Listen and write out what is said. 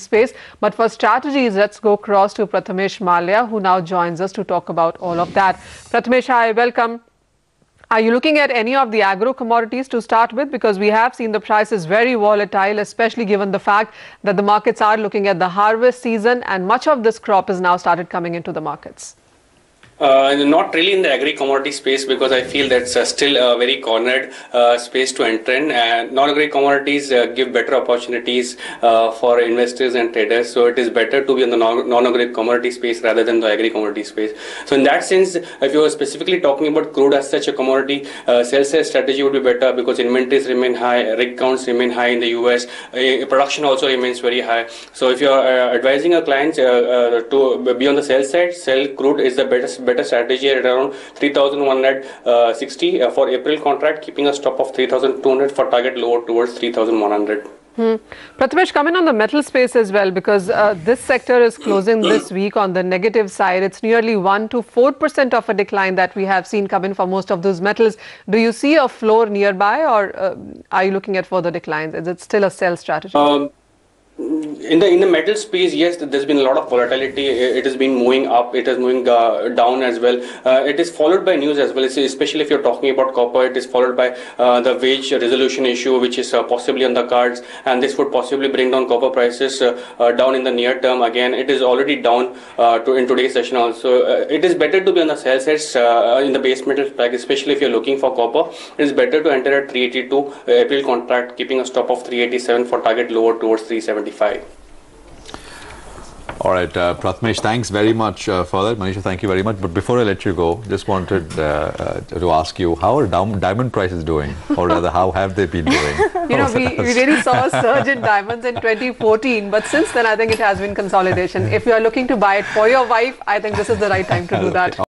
space. But for strategies, let's go across to Prathamesh Mallya, who now joins us to talk about all of that. Prathamesh, hi, welcome. Are you looking at any of the agro commodities to start with? Because we have seen the prices very volatile, especially given the fact that the markets are looking at the harvest season and much of this crop has now started coming into the markets. Not really in the agri-commodity space, because I feel that's still a very cornered space to enter in. Non-agri commodities give better opportunities for investors and traders. So it is better to be in the non-agri commodity space rather than the agri-commodity space. So in that sense, if you are specifically talking about crude as such a commodity, sell-side strategy would be better because inventories remain high, rig counts remain high in the US, production also remains very high. So if you are advising your clients to be on the sell side, sell crude is the better strategy at around 3,160 for April contract, keeping a stop of 3,200 for target lower towards 3,100. Prathamesh, come in on the metal space as well, because this sector is closing this week on the negative side. It's nearly 1 to 4% of a decline that we have seen come in for most of those metals. Do you see a floor nearby, or are you looking at further declines? Is it still a sell strategy? In the metal space, yes, there's been a lot of volatility. It has been moving up, it is moving down as well. It is followed by news as well, especially if you're talking about copper. It is followed by the wage resolution issue, which is possibly on the cards, and this would possibly bring down copper prices down in the near term. Again, it is already down in today's session also. It is better to be on the sell side in the base metal pack, especially if you're looking for copper. It is better to enter at 382 April contract, keeping a stop of 387 for target lower towards 375. All right, Prathamesh, thanks very much for that. Manisha, thank you very much. But before I let you go, just wanted to ask you, how are diamond prices doing? Or rather, how have they been doing? You know, we really saw a surge in diamonds in 2014, but since then, I think it has been consolidation. If you are looking to buy it for your wife, I think this is the right time to do that.